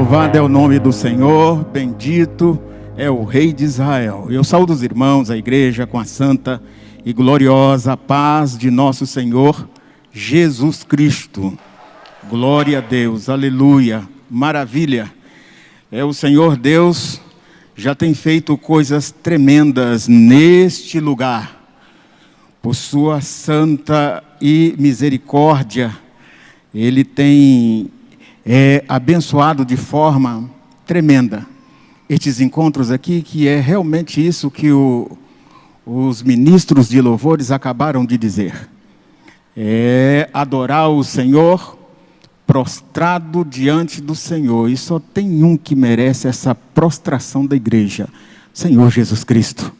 Louvado é o nome do Senhor, bendito é o Rei de Israel. Eu saúdo os irmãos, a igreja, com a santa e gloriosa paz de nosso Senhor Jesus Cristo. Glória a Deus, aleluia, maravilha. O Senhor Deus já tem feito coisas tremendas neste lugar. Por sua santa e misericórdia, Ele tem abençoado de forma tremenda estes encontros aqui, que é realmente isso que os ministros de louvores acabaram de dizer. É adorar o Senhor prostrado diante do Senhor. E só tem um que merece essa prostração da igreja: Senhor Jesus Cristo.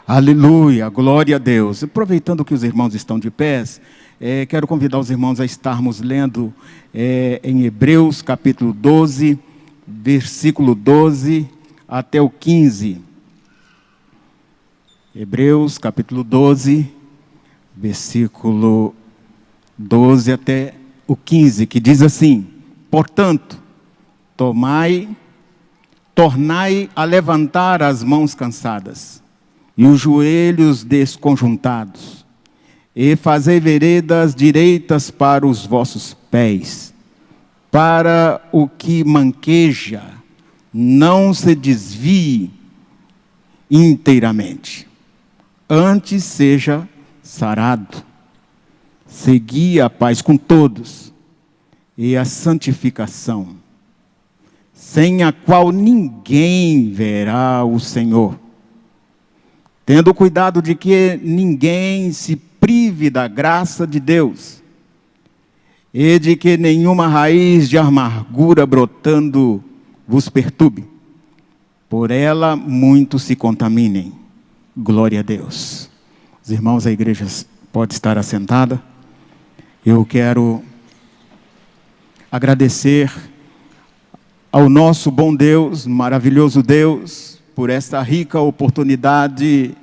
Aleluia, glória a Deus. Aproveitando que os irmãos estão de pés, quero convidar os irmãos a estarmos lendo em Hebreus capítulo 12, versículo 12 até o 15. Hebreus capítulo 12, versículo 12 até o 15, que diz assim: portanto, tornai a levantar as mãos cansadas e os joelhos desconjuntados, e fazei veredas direitas para os vossos pés, para o que manqueja não se desvie inteiramente, antes seja sarado. Segui a paz com todos e a santificação, sem a qual ninguém verá o Senhor, tendo cuidado de que ninguém se prive da graça de Deus, e de que nenhuma raiz de amargura brotando vos perturbe, por ela muitos se contaminem. Glória a Deus. Os irmãos, a igreja pode estar assentada. Eu quero agradecer ao nosso bom Deus, maravilhoso Deus, por esta rica oportunidade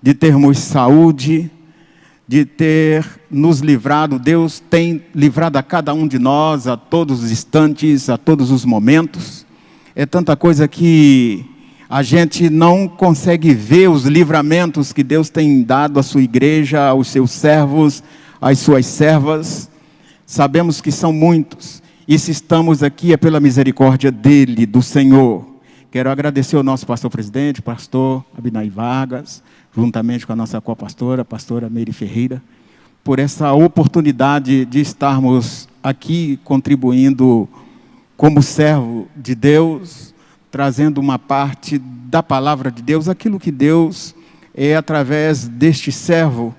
de termos saúde, de ter nos livrado. Deus tem livrado a cada um de nós, a todos os instantes, a todos os momentos. É tanta coisa que a gente não consegue ver os livramentos que Deus tem dado à sua igreja, aos seus servos, às suas servas. Sabemos que são muitos, e se estamos aqui é pela misericórdia dele, do Senhor. Quero agradecer ao nosso pastor-presidente, pastor Abinay Vargas, juntamente com a nossa co-pastora, pastora Meire Ferreira, por essa oportunidade de estarmos aqui contribuindo como servo de Deus, trazendo uma parte da palavra de Deus, aquilo que Deus através deste servo.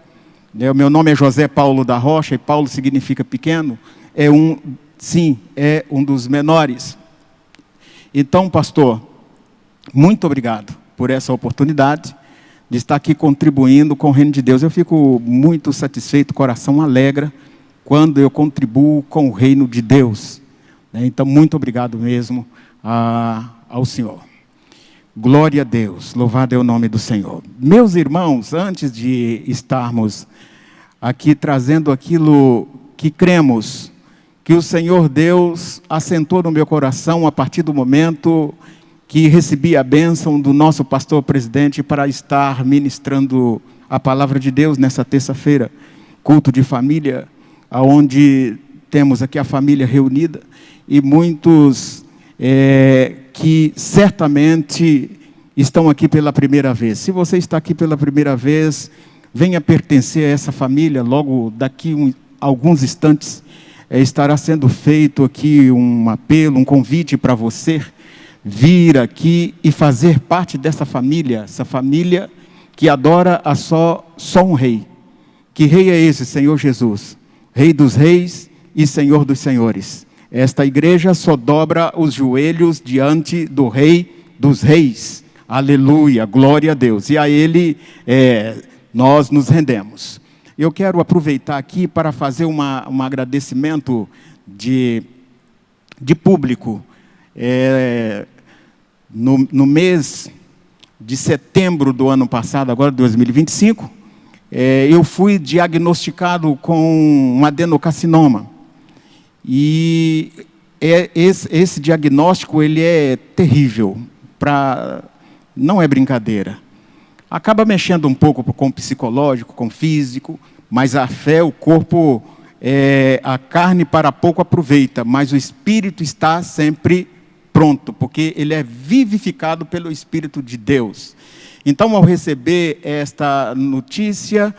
O meu nome é José Paulo da Rocha, e Paulo significa pequeno, é um dos menores. Então, pastor, muito obrigado por essa oportunidade de estar aqui contribuindo com o reino de Deus. Eu fico muito satisfeito, o coração alegra, quando eu contribuo com o reino de Deus. Então, muito obrigado mesmo ao Senhor. Glória a Deus, louvado é o nome do Senhor. Meus irmãos, antes de estarmos aqui trazendo aquilo que cremos, que o Senhor Deus assentou no meu coração a partir do momento que recebi a bênção do nosso pastor-presidente para estar ministrando a palavra de Deus nessa terça-feira, culto de família, onde temos aqui a família reunida, e muitos que certamente estão aqui pela primeira vez. Se você está aqui pela primeira vez, venha pertencer a essa família. Logo daqui alguns instantes estará sendo feito aqui um apelo, um convite para você vir aqui e fazer parte dessa família, essa família que adora só um rei. Que rei é esse? Senhor Jesus, Rei dos reis e Senhor dos senhores. Esta igreja só dobra os joelhos diante do Rei dos reis. Aleluia, glória a Deus. E a Ele nós nos rendemos. Eu quero aproveitar aqui para fazer um agradecimento de público. No mês de setembro do ano passado, agora 2025, eu fui diagnosticado com um adenocarcinoma. E esse diagnóstico ele é terrível, não é brincadeira. Acaba mexendo um pouco com o psicológico, com o físico, mas a fé, o corpo, a carne para pouco aproveita, mas o espírito está sempre pronto, porque ele é vivificado pelo Espírito de Deus. Então, ao receber esta notícia,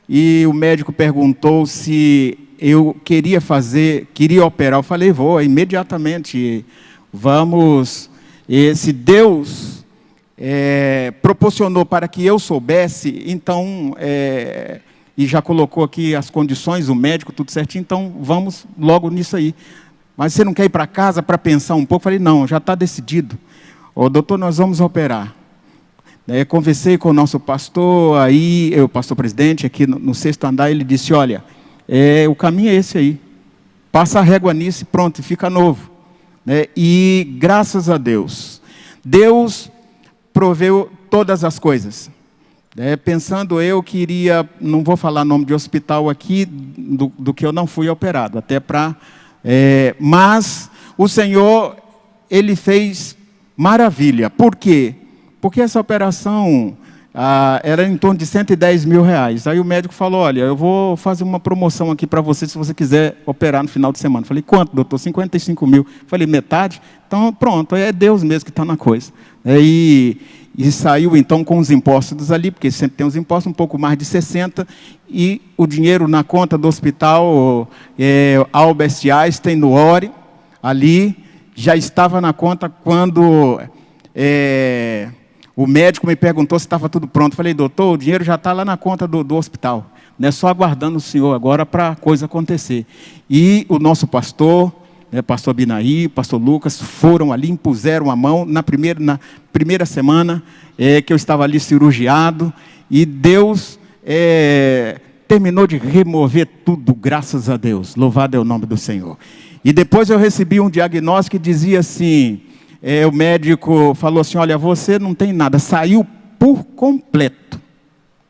e o médico perguntou se eu queria operar, eu falei, vou, imediatamente, vamos, se Deus proporcionou para que eu soubesse, então, e já colocou aqui as condições, o médico, tudo certinho, então vamos logo nisso aí. Mas você não quer ir para casa para pensar um pouco? Eu falei, não, já está decidido. Doutor, nós vamos operar. Conversei com o nosso pastor, aí, o pastor presidente, aqui no 6º andar, ele disse, olha, o caminho é esse aí. Passa a régua nisso e pronto, fica novo. E graças a Deus, Deus proveu todas as coisas. Pensando eu que iria, não vou falar nome de hospital aqui, do que eu não fui operado, até para... mas o Senhor, Ele fez maravilha. Por quê? Porque essa operação era em torno de R$110 mil. Aí o médico falou, olha, eu vou fazer uma promoção aqui para você, se você quiser operar no final de semana. Falei, quanto, doutor? 55 mil. Falei, metade? Então, pronto, é Deus mesmo que está na coisa. E saiu, então, com os impostos ali, porque sempre tem os impostos, um pouco mais de 60, e o dinheiro na conta do hospital Albert Einstein, no Ori, ali, já estava na conta quando... o médico me perguntou se estava tudo pronto. Falei, doutor, o dinheiro já está lá na conta do hospital. Não é só aguardando o senhor agora para a coisa acontecer. E o nosso pastor, pastor Binaí, pastor Lucas, foram ali, impuseram a mão na primeira semana que eu estava ali cirurgiado. E Deus terminou de remover tudo, graças a Deus. Louvado é o nome do Senhor. E depois eu recebi um diagnóstico que dizia assim... o médico falou assim, olha, você não tem nada, saiu por completo,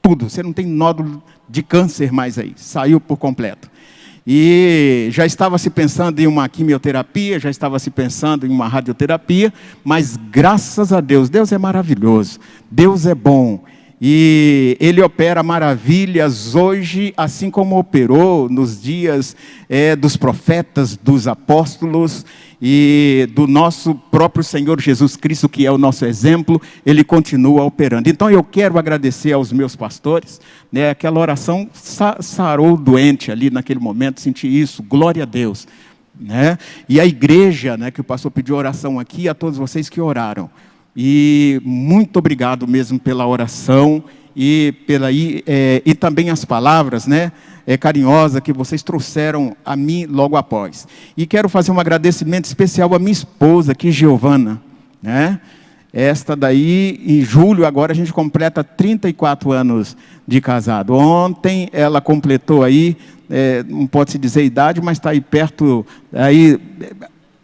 tudo, você não tem nódulo de câncer mais aí, saiu por completo. E já estava se pensando em uma quimioterapia, já estava se pensando em uma radioterapia, mas graças a Deus, Deus é maravilhoso, Deus é bom. E Ele opera maravilhas hoje, assim como operou nos dias dos profetas, dos apóstolos e do nosso próprio Senhor Jesus Cristo, que é o nosso exemplo. Ele continua operando. Então eu quero agradecer aos meus pastores, aquela oração sarou o doente ali naquele momento, senti isso, glória a Deus. E a igreja, que o pastor pediu oração aqui, a todos vocês que oraram. E muito obrigado mesmo pela oração e também as palavras, carinhosas que vocês trouxeram a mim logo após. E quero fazer um agradecimento especial à minha esposa aqui, Giovana, Esta daí, em julho, agora a gente completa 34 anos de casado. Ontem ela completou aí, não pode se dizer idade, mas está aí perto, aí,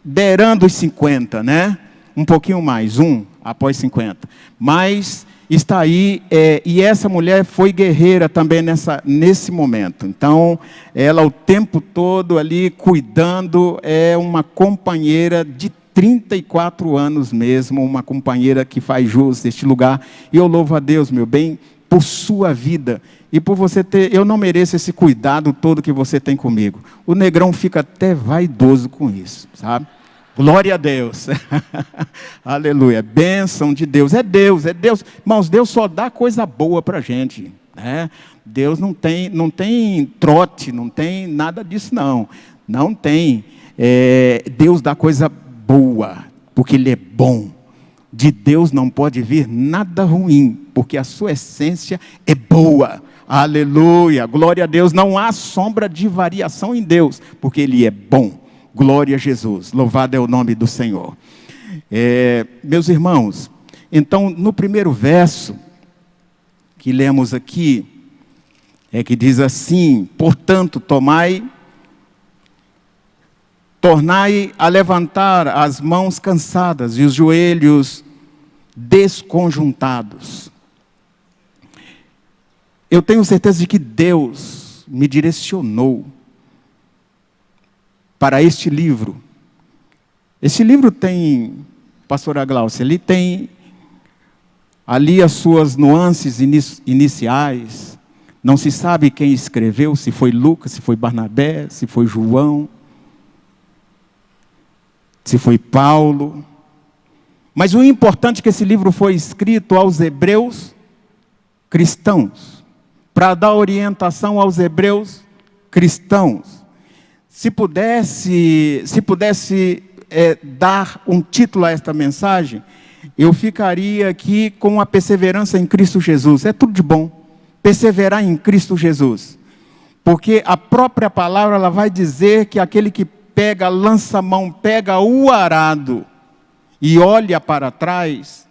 beirando os 50, Um pouquinho mais, após 50. Mas está aí, e essa mulher foi guerreira também nesse momento. Então, ela o tempo todo ali cuidando, é uma companheira de 34 anos mesmo, uma companheira que faz jus este lugar. E eu louvo a Deus, meu bem, por sua vida. E por você eu não mereço esse cuidado todo que você tem comigo. O negrão fica até vaidoso com isso, sabe? Glória a Deus. Aleluia. Bênção de Deus. É Deus, é Deus. Irmãos, Deus só dá coisa boa para a gente. Deus não tem trote, não tem nada disso, não. Não tem. Deus dá coisa boa, porque Ele é bom. De Deus não pode vir nada ruim, porque a sua essência é boa. Aleluia. Glória a Deus. Não há sombra de variação em Deus, porque Ele é bom. Glória a Jesus, louvado é o nome do Senhor. Meus irmãos, então no primeiro verso que lemos aqui, que diz assim, portanto tornai a levantar as mãos cansadas e os joelhos desconjuntados. Eu tenho certeza de que Deus me direcionou para este livro, Esse livro tem, pastora Glaucia, ele tem ali as suas nuances iniciais. Não se sabe quem escreveu, se foi Lucas, se foi Barnabé, se foi João, se foi Paulo. Mas o importante é que esse livro foi escrito aos hebreus cristãos, para dar orientação aos hebreus cristãos. Se pudesse dar um título a esta mensagem, eu ficaria aqui com a perseverança em Cristo Jesus. É tudo de bom, perseverar em Cristo Jesus. Porque a própria palavra ela vai dizer que aquele que pega, lança a mão, pega o arado e olha para trás,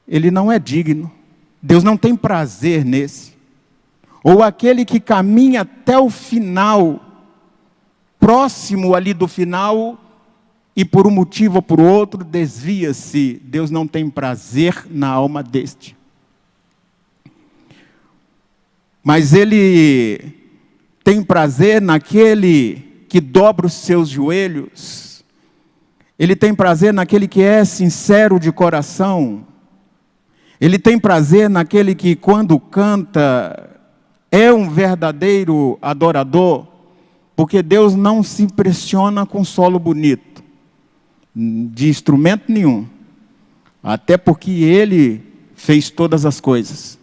ele não é digno. Deus não tem prazer nesse. Ou aquele que caminha até o final, próximo ali do final, e por um motivo ou por outro desvia-se. Deus não tem prazer na alma deste. Mas Ele tem prazer naquele que dobra os seus joelhos. Ele tem prazer naquele que é sincero de coração. Ele tem prazer naquele que, quando canta, é um verdadeiro adorador. Porque Deus não se impressiona com solo bonito, de instrumento nenhum. Até porque Ele fez todas as coisas.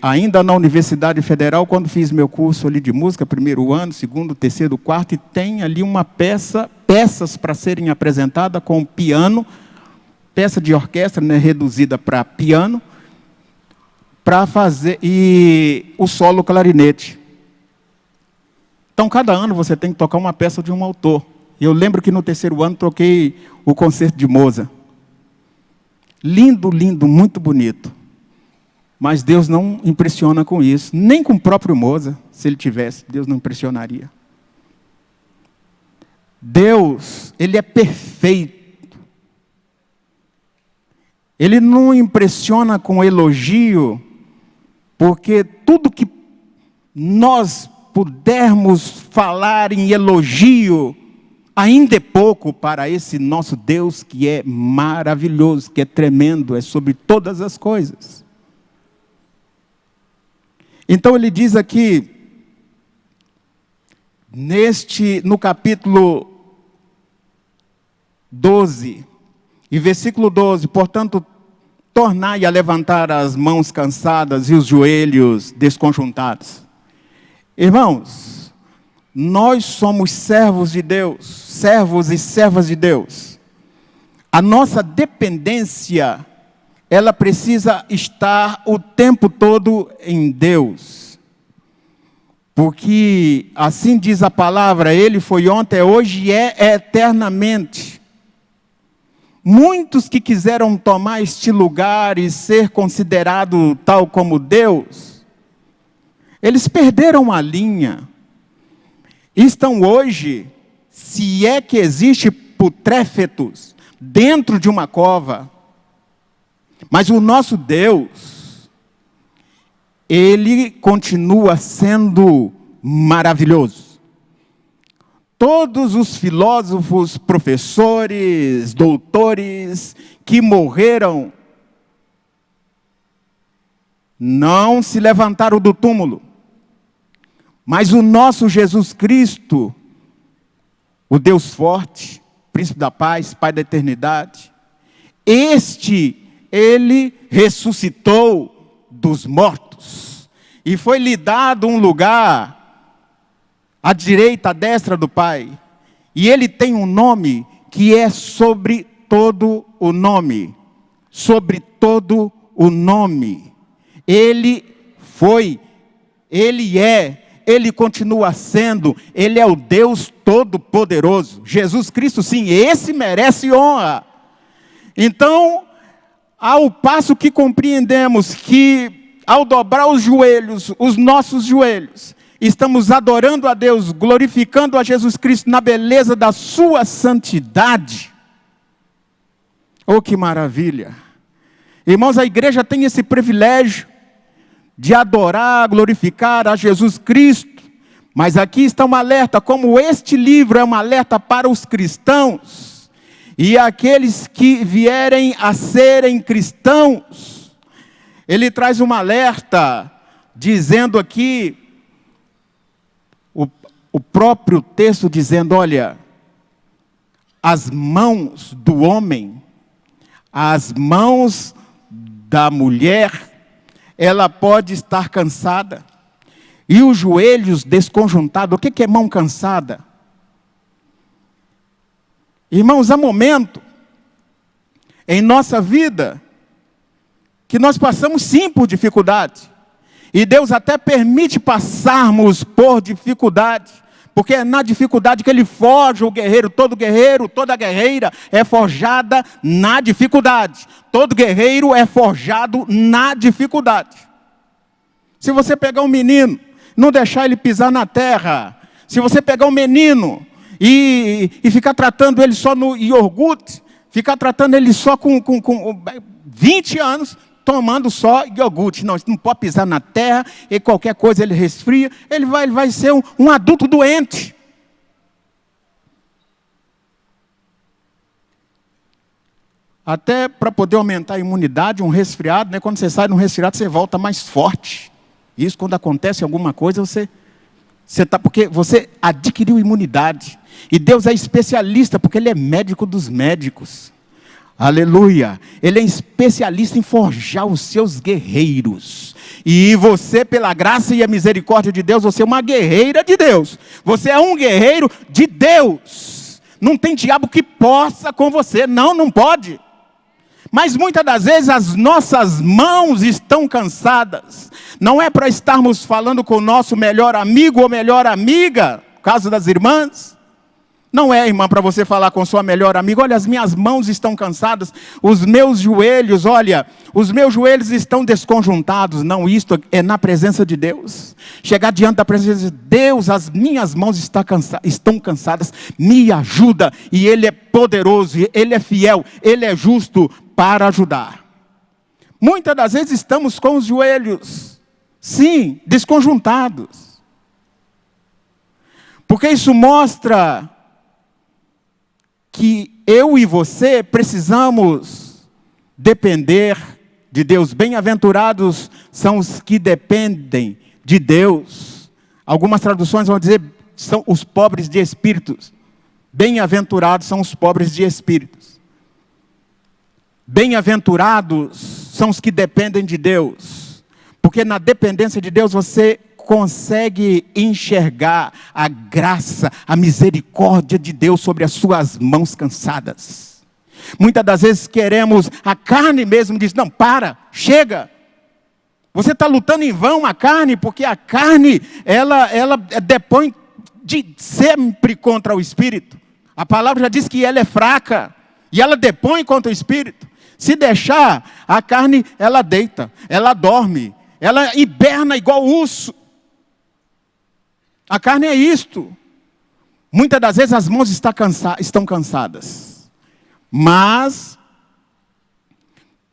Ainda na Universidade Federal, quando fiz meu curso ali de música, primeiro ano, segundo, terceiro, quarto, e tem ali uma peças para serem apresentadas com piano, peça de orquestra, né, reduzida para piano, para fazer, e o solo clarinete. Então, cada ano você tem que tocar uma peça de um autor. Eu lembro que no terceiro ano toquei o concerto de Mozart. Lindo, lindo, muito bonito. Mas Deus não impressiona com isso. Nem com o próprio Mozart, se ele tivesse, Deus não impressionaria. Deus, Ele é perfeito. Ele não impressiona com elogio, porque tudo que nós pudermos falar em elogio, ainda é pouco para esse nosso Deus que é maravilhoso, que é tremendo, é sobre todas as coisas. Então ele diz aqui, no capítulo 12, e versículo 12, portanto, tornai a levantar as mãos cansadas e os joelhos desconjuntados. Irmãos, nós somos servos de Deus, servos e servas de Deus. A nossa dependência, ela precisa estar o tempo todo em Deus. Porque, assim diz a palavra, Ele foi ontem, é hoje e é eternamente. Muitos que quiseram tomar este lugar e ser considerado tal como Deus, eles perderam a linha. Estão hoje, se é que existe putréfitos, dentro de uma cova. Mas o nosso Deus, Ele continua sendo maravilhoso. Todos os filósofos, professores, doutores que morreram, não se levantaram do túmulo. Mas o nosso Jesus Cristo, o Deus forte, Príncipe da paz, Pai da eternidade, Ele ressuscitou dos mortos. E foi lhe dado um lugar à direita, à destra do Pai. E Ele tem um nome que é sobre todo o nome. Sobre todo o nome. Ele foi, Ele é, Ele continua sendo, Ele é o Deus Todo-Poderoso. Jesus Cristo, sim, esse merece honra. Então, ao passo que compreendemos que, ao dobrar os joelhos, os nossos joelhos, estamos adorando a Deus, glorificando a Jesus Cristo na beleza da sua santidade. Oh, que maravilha! Irmãos, a igreja tem esse privilégio de adorar, glorificar a Jesus Cristo, Mas aqui está um alerta, como este livro é um alerta para os cristãos e aqueles que vierem a serem cristãos. Ele traz um alerta, dizendo aqui, o próprio texto dizendo, olha, as mãos do homem, as mãos da mulher, ela pode estar cansada. E os joelhos desconjuntados. O que é mão cansada? Irmãos, há momento em nossa vida que nós passamos sim por dificuldade. E Deus até permite passarmos por dificuldade. Porque é na dificuldade que Ele forja o guerreiro, toda guerreira é forjada na dificuldade. Todo guerreiro é forjado na dificuldade. Se você pegar um menino, não deixar ele pisar na terra. Se você pegar um menino e ficar tratando ele só no iogurte, ficar tratando ele só com 20 anos, tomando só iogurte. Não pode pisar na terra, e qualquer coisa ele resfria, ele vai ser um adulto doente. Até para poder aumentar a imunidade, um resfriado, né? Quando você sai de um resfriado, você volta mais forte. Isso quando acontece alguma coisa, porque você adquiriu imunidade. E Deus é especialista, porque Ele é médico dos médicos. Aleluia. Ele é especialista em forjar os seus guerreiros. E você, pela graça e a misericórdia de Deus, você é uma guerreira de Deus. Você é um guerreiro de Deus. Não tem diabo que possa com você. Não pode. Mas muitas das vezes as nossas mãos estão cansadas. Não é para estarmos falando com o nosso melhor amigo ou melhor amiga, no caso das irmãs. Não é, irmã, para você falar com sua melhor amiga, olha, as minhas mãos estão cansadas, os meus joelhos estão desconjuntados. Não, isto é na presença de Deus. Chegar diante da presença de Deus, as minhas mãos estão cansadas, me ajuda. E Ele é poderoso, Ele é fiel, Ele é justo para ajudar. Muitas das vezes estamos com os joelhos, sim, desconjuntados. Porque isso mostra que eu e você precisamos depender de Deus. Bem-aventurados são os que dependem de Deus. Algumas traduções vão dizer, são os pobres de espíritos. Bem-aventurados são os pobres de espíritos. Bem-aventurados são os que dependem de Deus. Porque na dependência de Deus você consegue enxergar a graça, a misericórdia de Deus sobre as suas mãos cansadas. Muitas das vezes queremos, a carne mesmo diz, não, chega. Você está lutando em vão a carne, porque a carne, ela depõe sempre contra o Espírito. A palavra já diz que ela é fraca, e ela depõe contra o Espírito. Se deixar, a carne, ela deita, ela dorme, ela hiberna igual urso. A carne é isto. Muitas das vezes as mãos estão cansadas. Mas,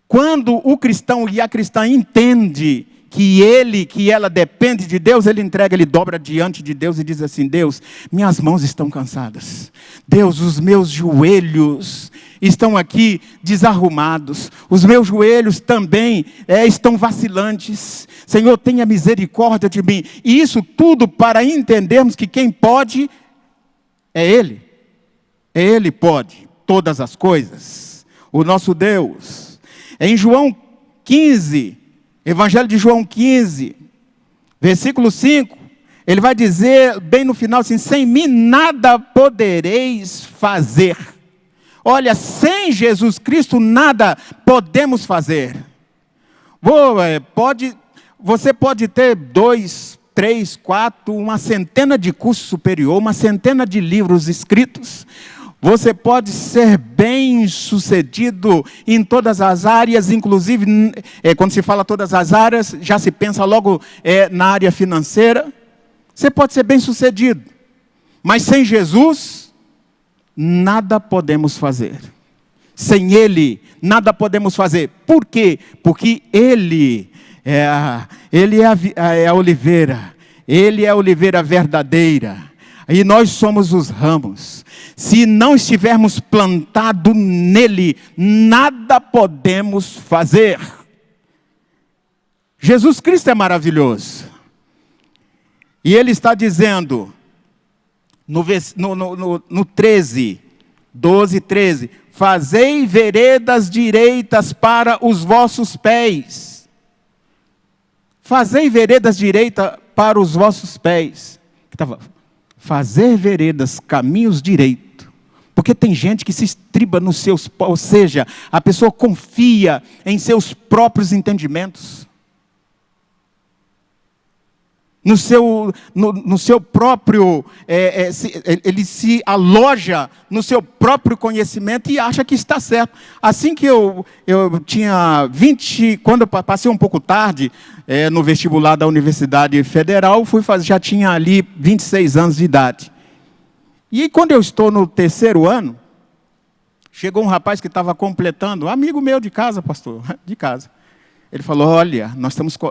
quando o cristão e a cristã entende que ela depende de Deus, ele entrega, ele dobra diante de Deus e diz assim, Deus, minhas mãos estão cansadas. Deus, os meus joelhos estão aqui desarrumados. Os meus joelhos também estão vacilantes. Senhor, tenha misericórdia de mim. E isso tudo para entendermos que quem pode é Ele. Ele pode todas as coisas. O nosso Deus. Em João 15, Evangelho de João 15, versículo 5, ele vai dizer bem no final assim, sem mim nada podereis fazer. Olha, sem Jesus Cristo nada podemos fazer. Você pode ter 2, 3, 4, uma centena de cursos superior, uma centena de livros escritos. Você pode ser bem sucedido em todas as áreas, inclusive, quando se fala todas as áreas, já se pensa logo na área financeira. Você pode ser bem sucedido, mas sem Jesus, nada podemos fazer. Sem Ele, nada podemos fazer. Por quê? Porque Ele é a oliveira, Ele é a oliveira verdadeira, e nós somos os ramos. Se não estivermos plantados nele, nada podemos fazer. Jesus Cristo é maravilhoso. E ele está dizendo, no 13, 12, 13, fazei veredas direitas para os vossos pés. Fazei veredas direitas para os vossos pés. Fazer veredas, caminhos direitos. Porque tem gente que se estriba nos seus, ou seja, a pessoa confia em seus próprios entendimentos. No seu próprio, ele se aloja no seu próprio conhecimento e acha que está certo. Assim que eu tinha 20, quando eu passei um pouco tarde no vestibular da Universidade Federal, já tinha ali 26 anos de idade. E quando eu estou no 3º ano, chegou um rapaz que estava completando, amigo meu de casa, pastor, de casa. Ele falou, olha,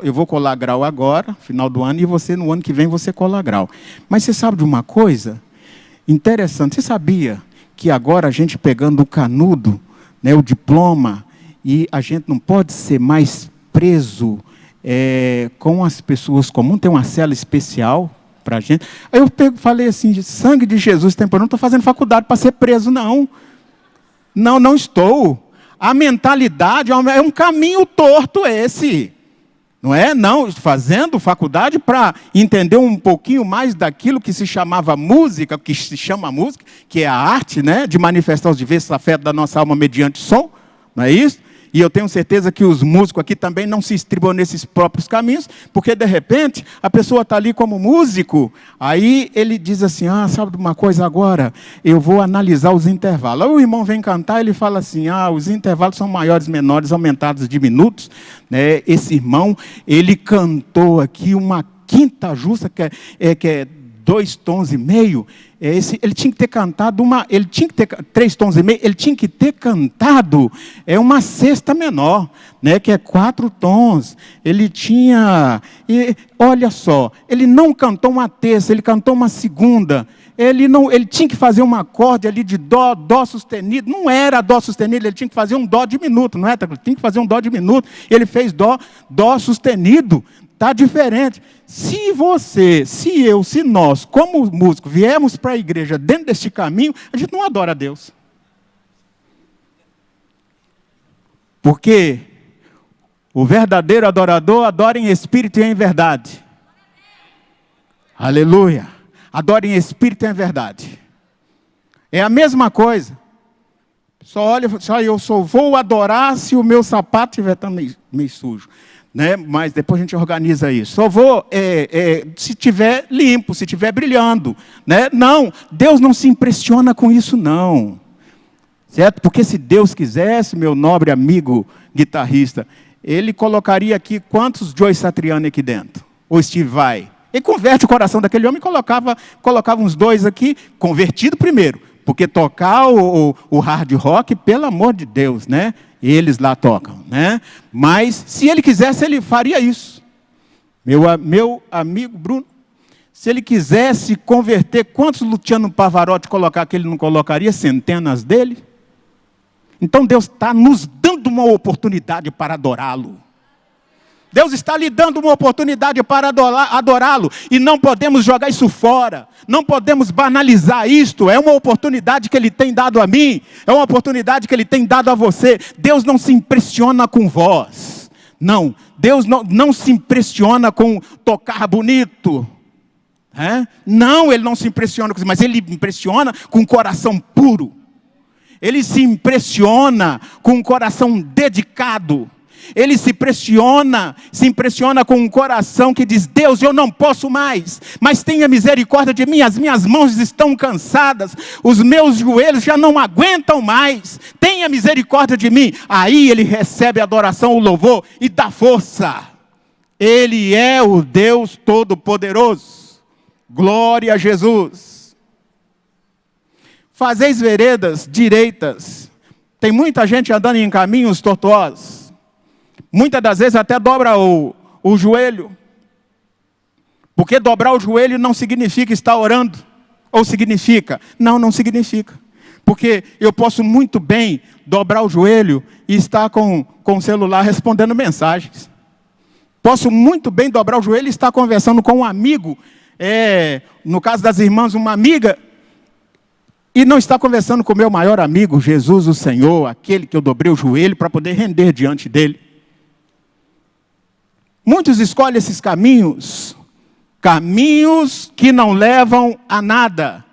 eu vou colar grau agora, final do ano, e você, no ano que vem, você cola grau. Mas você sabe de uma coisa interessante? Você sabia que agora a gente pegando o canudo, né, o diploma, e a gente não pode ser mais preso com as pessoas comuns, tem uma cela especial para a gente. Aí eu falei assim, sangue de Jesus, eu não estou fazendo faculdade para ser preso, não. Não estou. A mentalidade é um caminho torto esse. Não é? Não, fazendo faculdade para entender um pouquinho mais daquilo que se chamava música, que se chama música, que é a arte, né, de manifestar os diversos afetos da nossa alma mediante som. Não é isso? E eu tenho certeza que os músicos aqui também não se estribam nesses próprios caminhos, porque de repente a pessoa está ali como músico, aí ele diz assim, sabe de uma coisa agora? Eu vou analisar os intervalos. Aí o irmão vem cantar, ele fala assim, os intervalos são maiores, menores, aumentados de minutos. Né? Esse irmão, ele cantou aqui uma quinta justa, que é 2 tons e meio, ele tinha que ter cantado ele tinha que ter 3 tons e meio, ele tinha que ter cantado uma sexta menor, né, que é 4 tons. Ele tinha, olha só, ele não cantou uma terça, ele cantou uma segunda. Ele tinha que fazer um acorde ali de dó sustenido, não era dó sustenido, ele tinha que fazer um dó diminuto, não é? Ele tinha que fazer um dó diminuto, ele fez dó sustenido. Está diferente. Se nós, como músicos, viemos para a igreja dentro deste caminho, a gente não adora a Deus. Porque o verdadeiro adorador adora em espírito e em verdade. Aleluia. Adora em espírito e em verdade. É a mesma coisa. Eu só vou adorar se o meu sapato estiver meio sujo. Né? Mas depois a gente organiza isso. Só vou se estiver limpo, se estiver brilhando. Né? Não, Deus não se impressiona com isso, não. Certo? Porque se Deus quisesse, meu nobre amigo guitarrista, ele colocaria aqui quantos Joe Satriani aqui dentro? Ou Steve Vai? Ele converte o coração daquele homem e colocava uns 2 aqui, convertido primeiro. Porque tocar o hard rock, pelo amor de Deus, né? Eles lá tocam, né? Mas, se ele quisesse, ele faria isso. Meu amigo Bruno, se ele quisesse converter, quantos Luciano Pavarotti colocar que ele não colocaria? Centenas dele. Então, Deus está nos dando uma oportunidade para adorá-lo. Deus está lhe dando uma oportunidade para adorá-lo. E não podemos jogar isso fora. Não podemos banalizar isto. É uma oportunidade que Ele tem dado a mim. É uma oportunidade que Ele tem dado a você. Deus não se impressiona com voz. Não. Deus não se impressiona com tocar bonito. Não, Ele não se impressiona com isso. Mas Ele impressiona com um coração puro. Ele se impressiona com um coração dedicado. Ele se impressiona com um coração que diz, Deus, eu não posso mais, mas tenha misericórdia de mim, as minhas mãos estão cansadas, os meus joelhos já não aguentam mais, tenha misericórdia de mim. Aí ele recebe a adoração, o louvor e dá força. Ele é o Deus Todo-Poderoso. Glória a Jesus. Fazeis veredas direitas. Tem muita gente andando em caminhos tortuosos. Muitas das vezes até dobra o joelho. Porque dobrar o joelho não significa estar orando. Ou significa? Não, não significa. Porque eu posso muito bem dobrar o joelho e estar com o celular respondendo mensagens. Posso muito bem dobrar o joelho e estar conversando com um amigo. No caso das irmãs, uma amiga. E não estar conversando com o meu maior amigo, Jesus o Senhor, aquele que eu dobrei o joelho para poder render diante dele. Muitos escolhem esses caminhos que não levam a nada.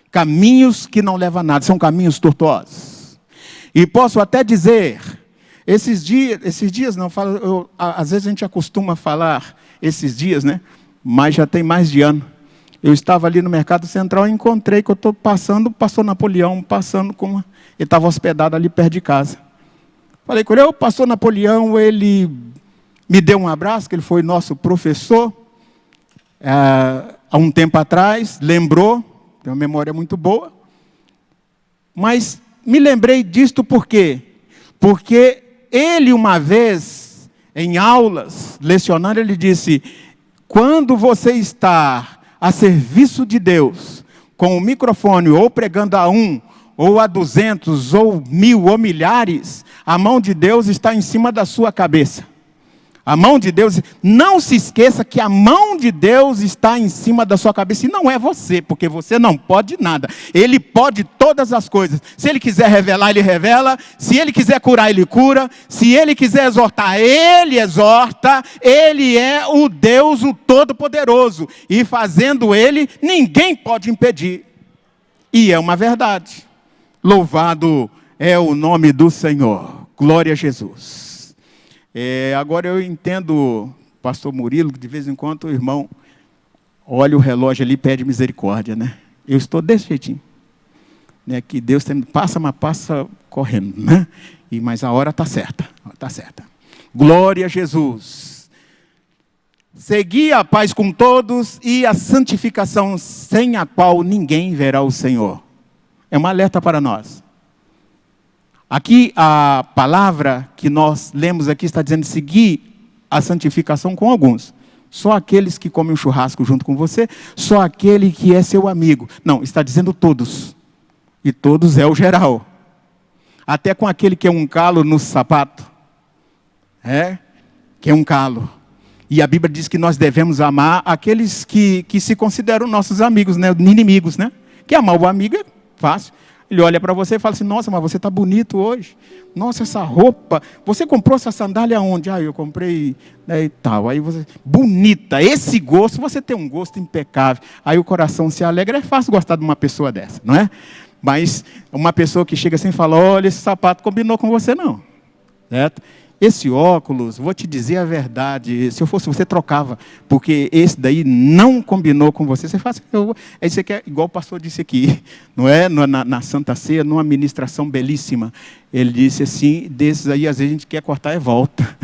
Caminhos que não levam a nada, são caminhos tortuosos. E posso até dizer, esses dias não falo, às vezes a gente acostuma falar esses dias, né? Mas já tem mais de ano. Eu estava ali no Mercado Central e encontrei que eu estou passando, pastor Napoleão, ele estava hospedado ali perto de casa. Falei com ele, o pastor Napoleão, ele me deu um abraço, que ele foi nosso professor, há um tempo atrás, lembrou, tem uma memória muito boa, mas me lembrei disto por quê? Porque ele uma vez, em aulas, lecionando, ele disse, quando você está a serviço de Deus, com o microfone, ou pregando a 1, ou a 200, ou 1000, ou milhares, a mão de Deus está em cima da sua cabeça. A mão de Deus, não se esqueça que a mão de Deus está em cima da sua cabeça, e não é você, porque você não pode nada. Ele pode todas as coisas. Se Ele quiser revelar, Ele revela. Se Ele quiser curar, Ele cura. Se Ele quiser exortar, Ele exorta. Ele é o Deus, o Todo-Poderoso. E fazendo Ele, ninguém pode impedir. E é uma verdade. Louvado é o nome do Senhor. Glória a Jesus. Agora eu entendo, pastor Murilo, que de vez em quando o irmão olha o relógio ali e pede misericórdia, né? Eu estou desse jeitinho. Né? Que Deus passa, mas passa correndo, né? Mas a hora está certa. Está certa. Glória a Jesus. Segui a paz com todos e a santificação, sem a qual ninguém verá o Senhor. É um alerta para nós. Aqui a palavra que nós lemos aqui está dizendo seguir a santificação com alguns. Só aqueles que comem um churrasco junto com você, só aquele que é seu amigo. Não, está dizendo todos. E todos é o geral. Até com aquele que é um calo no sapato. Que é um calo. E a Bíblia diz que nós devemos amar aqueles que se consideram nossos amigos, né? Inimigos, né? Que amar o amigo é fácil. Ele olha para você e fala assim, nossa, mas você está bonito hoje. Nossa, essa roupa, você comprou essa sandália onde? Eu comprei, né, e tal. Aí você, bonita, esse gosto, você tem um gosto impecável. Aí o coração se alegra, é fácil gostar de uma pessoa dessa, não é? Mas uma pessoa que chega assim e fala, olha, esse sapato combinou com você não. Certo? Esse óculos, vou te dizer a verdade, se eu fosse você, trocava, porque esse daí não combinou com você. Você faz, isso aqui é igual o pastor disse aqui, não é? Na Santa Ceia, numa ministração belíssima. Ele disse assim, desses aí, às vezes a gente quer cortar e volta,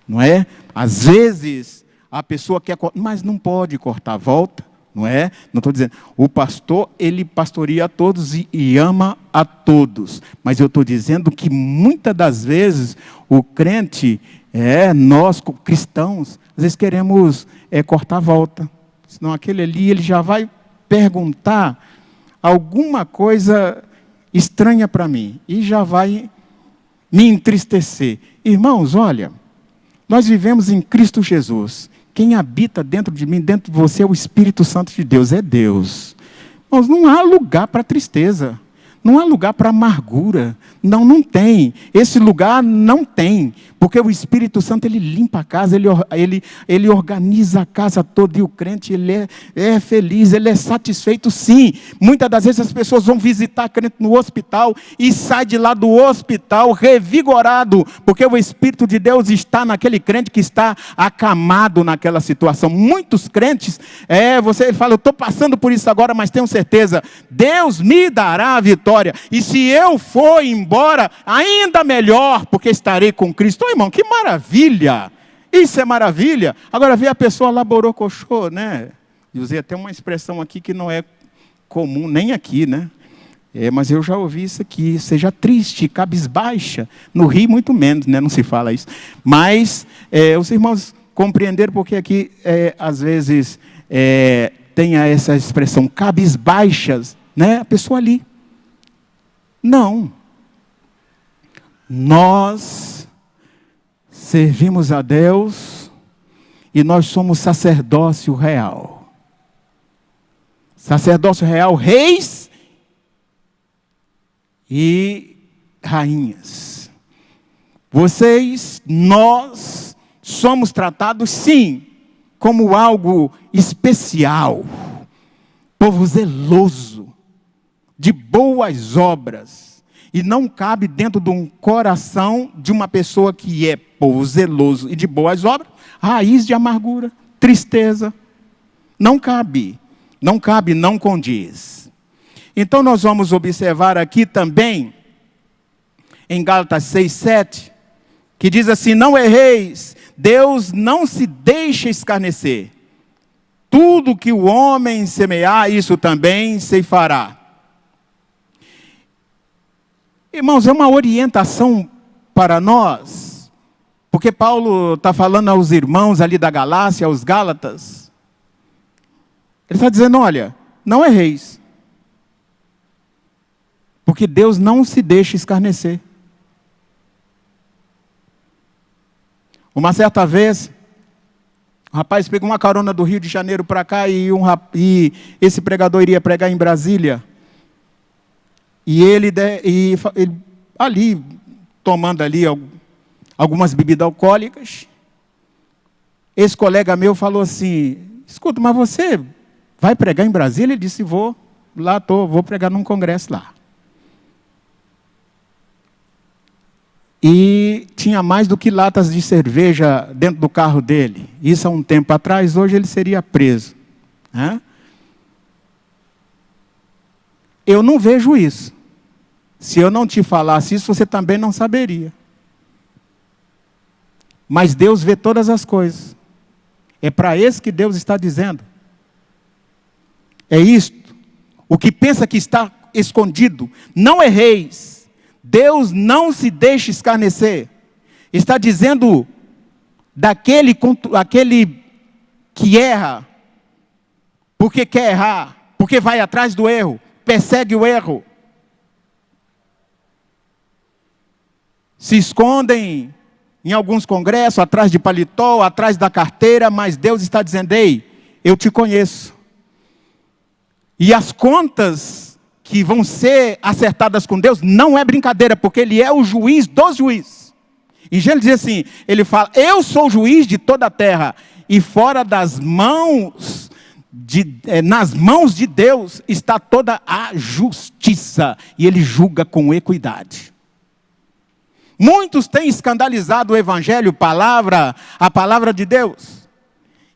não é? Às vezes a pessoa quer cortar, mas não pode cortar, volta. Não é? Não estou dizendo. O pastor, ele pastoreia a todos e ama a todos. Mas eu estou dizendo que muitas das vezes o crente, nós cristãos, às vezes queremos cortar a volta. Senão aquele ali, ele já vai perguntar alguma coisa estranha para mim. E já vai me entristecer. Irmãos, olha, nós vivemos em Cristo Jesus. Quem habita dentro de mim, dentro de você, é o Espírito Santo de Deus, é Deus. Mas não há lugar para tristeza, não há lugar para amargura, não tem. Esse lugar não tem, porque o Espírito Santo, ele limpa a casa, ele organiza a casa toda, e o crente, ele é feliz, ele é satisfeito sim. Muitas das vezes as pessoas vão visitar crente no hospital, e sai de lá do hospital revigorado, porque o Espírito de Deus está naquele crente que está acamado naquela situação. Muitos crentes, você fala, eu estou passando por isso agora, mas tenho certeza, Deus me dará a vitória, e se eu for embora, ainda melhor, porque estarei com Cristo. Irmão, que maravilha! Isso é maravilha. Agora vê a pessoa lá borocochô, né? Eu usei até uma expressão aqui que não é comum, nem aqui, né? Mas eu já ouvi isso aqui, seja triste, cabisbaixa. No Rio, muito menos, né? Não se fala isso. Mas os irmãos compreenderam porque aqui, às vezes, tenha essa expressão, cabisbaixas, né? A pessoa ali. Não. Nós servimos a Deus e nós somos sacerdócio real. Sacerdócio real, reis e rainhas. Nós somos tratados, sim, como algo especial, povo zeloso, de boas obras, e não cabe dentro de um coração de uma pessoa que é povo zeloso e de boas obras, raiz de amargura, tristeza, não cabe, não condiz. Então nós vamos observar aqui também, em Gálatas 6:7, que diz assim: não erreis, Deus não se deixa escarnecer. Tudo que o homem semear, isso também ceifará. Irmãos, é uma orientação para nós, porque Paulo está falando aos irmãos ali da Galácia, aos Gálatas. Ele está dizendo, olha, não erreis, porque Deus não se deixa escarnecer. Uma certa vez, o rapaz pegou uma carona do Rio de Janeiro para cá e esse pregador iria pregar em Brasília. E ele ali, tomando ali algumas bebidas alcoólicas, esse colega meu falou assim, escuta, mas você vai pregar em Brasília? Ele disse, vou pregar num congresso lá. E tinha mais do que latas de cerveja dentro do carro dele. Isso há um tempo atrás, hoje ele seria preso. Né? Eu não vejo isso. Se eu não te falasse isso, você também não saberia. Mas Deus vê todas as coisas. É para esse que Deus está dizendo. É isto. O que pensa que está escondido, não erreis. Deus não se deixa escarnecer. Está dizendo daquele que erra, porque quer errar, porque vai atrás do erro, persegue o erro. Se escondem em alguns congressos, atrás de paletó, atrás da carteira, mas Deus está dizendo, ei, eu te conheço. E as contas que vão ser acertadas com Deus, não é brincadeira, porque Ele é o juiz dos juízes. Em Gênesis diz assim, Ele fala, eu sou o juiz de toda a terra, e fora das mãos, nas mãos de Deus, está toda a justiça, e Ele julga com equidade. Muitos têm escandalizado o Evangelho, a palavra de Deus,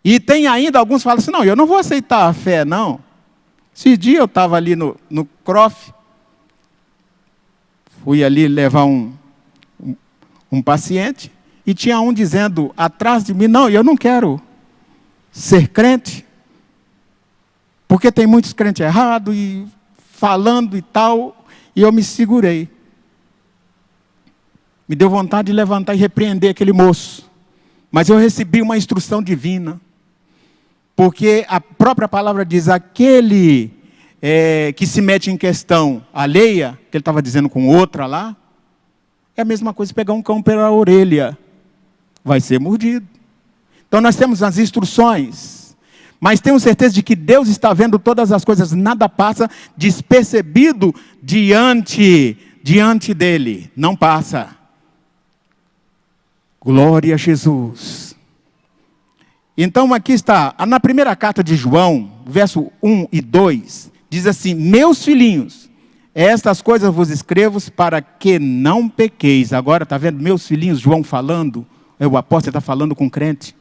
e tem ainda alguns que falam assim, não, eu não vou aceitar a fé, não. Esse dia eu estava ali no CROF, fui ali levar um paciente, e tinha um dizendo atrás de mim, não, eu não quero ser crente, porque tem muitos crentes errados, e falando e tal, e eu me segurei. Me deu vontade de levantar e repreender aquele moço, mas eu recebi uma instrução divina, porque a própria palavra diz, aquele que se mete em questão alheia, que ele estava dizendo com outra lá, é a mesma coisa pegar um cão pela orelha, vai ser mordido. Então nós temos as instruções, mas temos certeza de que Deus está vendo todas as coisas, nada passa despercebido diante dele, não passa. Glória a Jesus. Então aqui está, na primeira carta de João, verso 1 e 2, diz assim, meus filhinhos, estas coisas vos escrevo para que não pequeis. Agora, está vendo, meus filhinhos, João falando, o apóstolo está falando com o crente.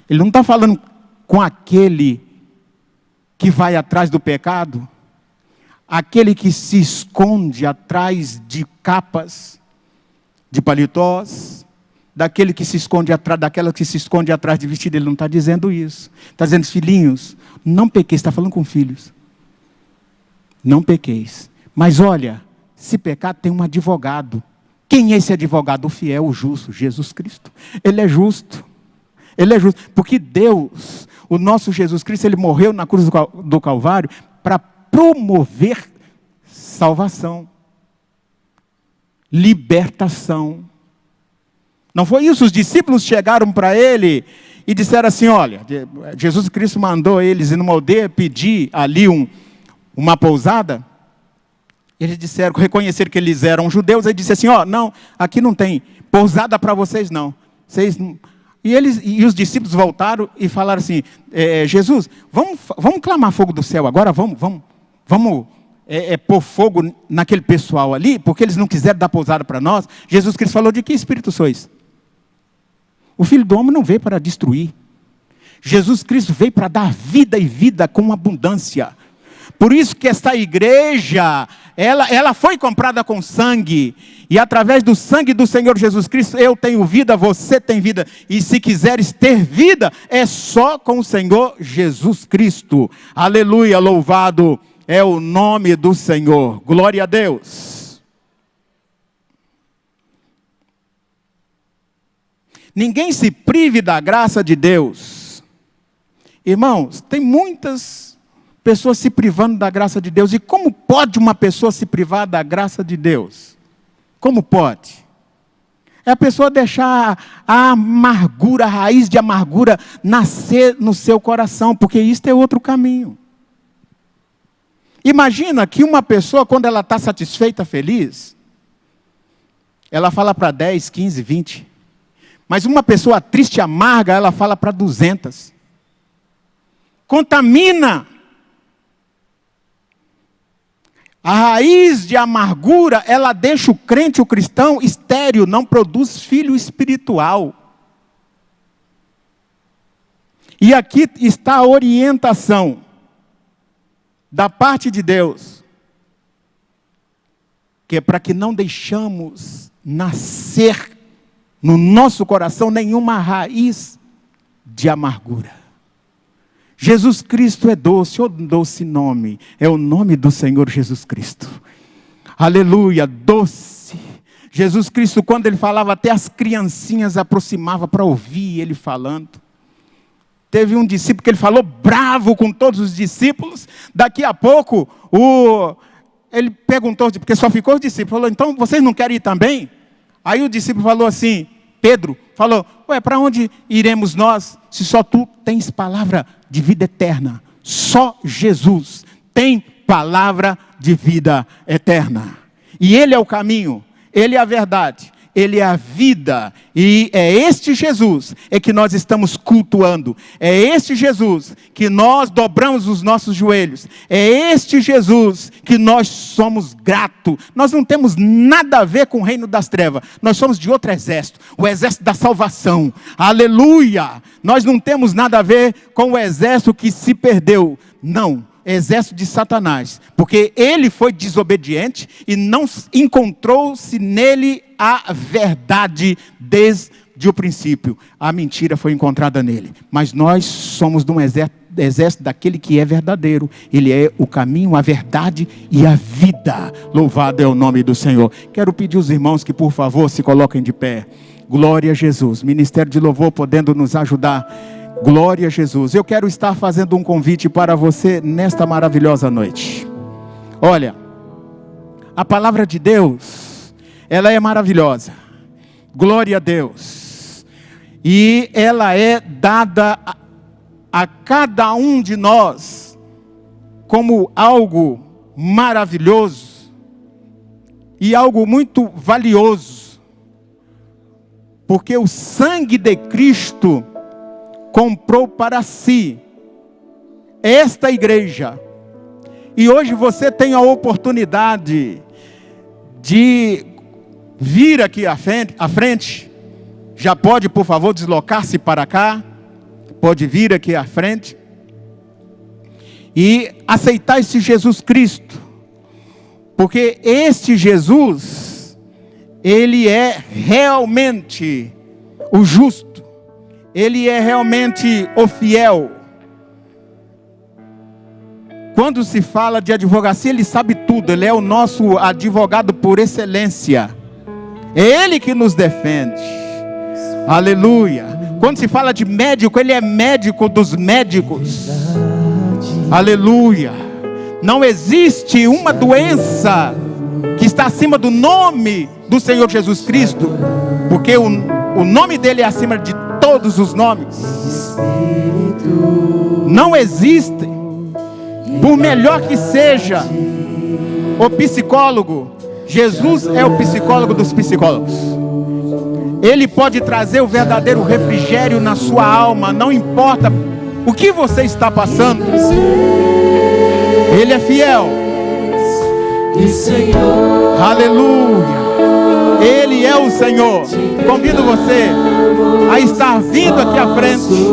Ele não está falando com aquele que vai atrás do pecado, aquele que se esconde atrás de capas, de paletós, daquele que se esconde atrás, daquela que se esconde atrás de vestido. Ele não está dizendo isso. Está dizendo, filhinhos, não pequeis. Está falando com filhos. Não pequeis. Mas olha, se pecar tem um advogado. Quem é esse advogado? O fiel, o justo, Jesus Cristo. Ele é justo. Ele é justo. Porque Deus, o nosso Jesus Cristo, ele morreu na cruz do Calvário para promover salvação, libertação. Não foi isso? Os discípulos chegaram para ele e disseram assim: olha, Jesus Cristo mandou eles ir numa aldeia pedir ali uma pousada. Eles disseram, reconheceram que eles eram judeus. Ele disse assim: ó, não, aqui não tem pousada para vocês não. E os discípulos voltaram e falaram assim: Jesus, vamos clamar fogo do céu agora, vamos pôr fogo naquele pessoal ali, porque eles não quiseram dar pousada para nós. Jesus Cristo falou: de que espírito sois? O Filho do Homem não veio para destruir. Jesus Cristo veio para dar vida e vida com abundância. Por isso que esta igreja, ela foi comprada com sangue. E através do sangue do Senhor Jesus Cristo, eu tenho vida, você tem vida. E se quiseres ter vida, é só com o Senhor Jesus Cristo. Aleluia, louvado é o nome do Senhor. Glória a Deus. Ninguém se prive da graça de Deus. Irmãos, tem muitas pessoas se privando da graça de Deus. E como pode uma pessoa se privar da graça de Deus? Como pode? É a pessoa deixar a amargura, a raiz de amargura nascer no seu coração, porque isto é outro caminho. Imagina que uma pessoa, quando ela está satisfeita, feliz, ela fala para 10, 15, 20. Mas uma pessoa triste e amarga, ela fala para 200. Contamina. A raiz de amargura, ela deixa o crente, o cristão, estéril, não produz filho espiritual. E aqui está a orientação da parte de Deus, que é para que não deixamos nascer no nosso coração nenhuma raiz de amargura. Jesus Cristo é doce, o doce nome, é o nome do Senhor Jesus Cristo. Aleluia, doce. Jesus Cristo, quando ele falava, até as criancinhas aproximavam para ouvir ele falando. Teve um discípulo que ele falou bravo com todos os discípulos. Daqui a pouco, ele perguntou, porque só ficou os discípulos, falou: então vocês não querem ir também? Aí o discípulo falou assim, Pedro falou: ué, para onde iremos nós, se só tu tens palavra de vida eterna? Só Jesus tem palavra de vida eterna. E Ele é o caminho, Ele é a verdade, Ele é a vida. E é este Jesus que nós estamos cultuando. É este Jesus que nós dobramos os nossos joelhos. É este Jesus que nós somos gratos. Nós não temos nada a ver com o reino das trevas. Nós somos de outro exército. O exército da salvação. Aleluia! Nós não temos nada a ver com o exército que se perdeu. Não. Exército de Satanás, porque ele foi desobediente e não encontrou-se nele a verdade desde o princípio. A mentira foi encontrada nele, mas nós somos de um exército daquele que é verdadeiro. Ele é o caminho, a verdade e a vida. Louvado é o nome do Senhor. Quero pedir aos irmãos que por favor se coloquem de pé. Glória a Jesus. Ministério de Louvor podendo nos ajudar. Glória a Jesus. Eu quero estar fazendo um convite para você nesta maravilhosa noite. Olha, a palavra de Deus, ela é maravilhosa. Glória a Deus. E ela é dada a cada um de nós como algo maravilhoso e algo muito valioso. Porque o sangue de Cristo comprou para si esta igreja. E hoje você tem a oportunidade de vir aqui à frente. Já pode, por favor, deslocar-se para cá. Pode vir aqui à frente. E aceitar esse Jesus Cristo. Porque este Jesus, ele é realmente o justo. Ele é realmente o fiel. Quando se fala de advocacia, ele sabe tudo. Ele é o nosso advogado por excelência. É ele que nos defende. Aleluia. Quando se fala de médico, Ele é médico dos médicos. Aleluia. Não existe uma doença que está acima do nome do Senhor Jesus Cristo, porque o nome dele é acima de todos os nomes. Não existe, por melhor que seja o psicólogo, Jesus é o psicólogo dos psicólogos. Ele pode trazer o verdadeiro refrigério na sua alma, não importa o que você está passando. Ele é fiel. Aleluia. Ele é o Senhor. Convido você a estar vindo aqui à frente,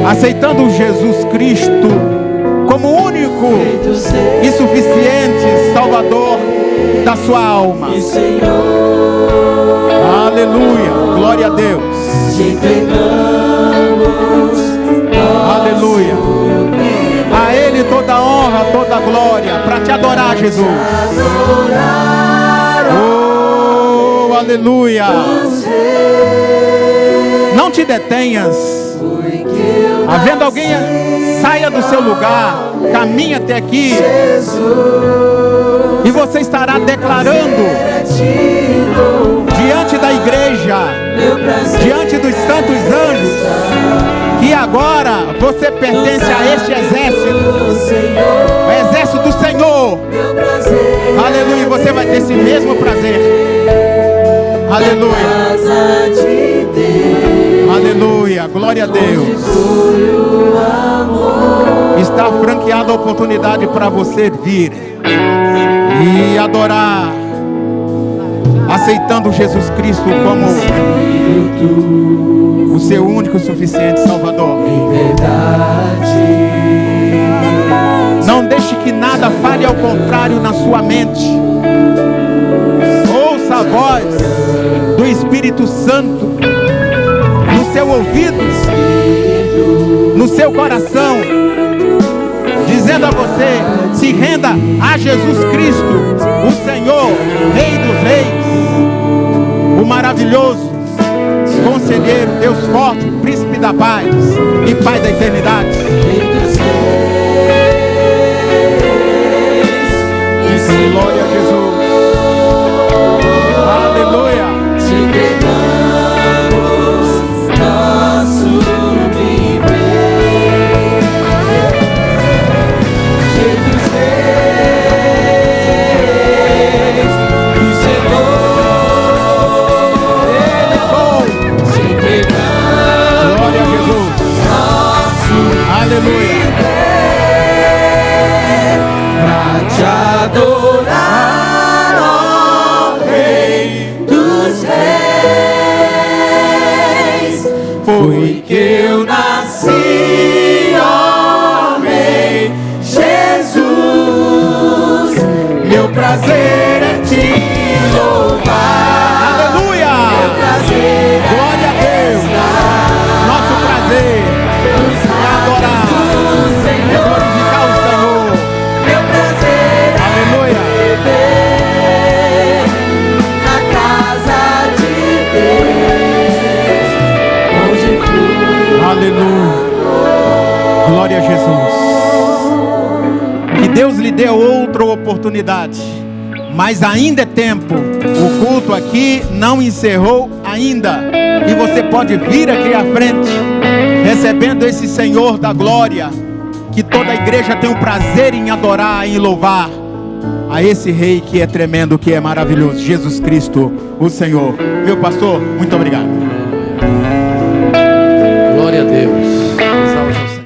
aceitando Jesus Cristo como o único e suficiente Salvador da sua alma. Aleluia. Glória a Deus. Aleluia. A Ele toda a honra, toda a glória, para te adorar, Jesus. Oh, aleluia. Não te detenhas. Havendo alguém, saia do seu lugar, caminhe até aqui, e você estará declarando diante da igreja, diante dos santos anjos, que agora você pertence a este exército, o exército do Senhor. Aleluia. Você vai ter esse mesmo prazer. Aleluia. Aleluia. Glória a Deus. Está franqueada a oportunidade para você vir e adorar, aceitando Jesus Cristo como o seu único e suficiente Salvador. Não deixe que nada fale ao contrário na sua mente. Ouça a voz do Espírito Santo no seu ouvido, no seu coração, dizendo a você: se renda a Jesus Cristo, o Senhor, Rei dos Reis, o maravilhoso Conselheiro, Deus forte, Príncipe da paz e Pai da eternidade. Glória a Jesus. Aleluia. Te entregamos nosso viver. Jesus Reis, o Senhor, Ele é bom. Te entregamos. Glória a Jesus. Nosso Aleluia. pra te adorar, ó Rei dos Reis. Foi que eu nasci, ó Rei Jesus. Meu prazer é te louvar. Aleluia. Meu prazer Glória a Deus. Nosso prazer é adorar, é glorificar o Senhor. meu prazer é Aleluia. viver na casa de Deus, onde flui. Aleluia. Glória a Jesus. Que Deus lhe dê outra oportunidade, mas ainda é tempo. O culto aqui não encerrou ainda, e você pode vir aqui à frente, recebendo esse Senhor da glória, que toda a igreja tem o prazer em adorar, em louvar a esse Rei que é tremendo, que é maravilhoso, Jesus Cristo, o Senhor. Meu pastor, muito obrigado.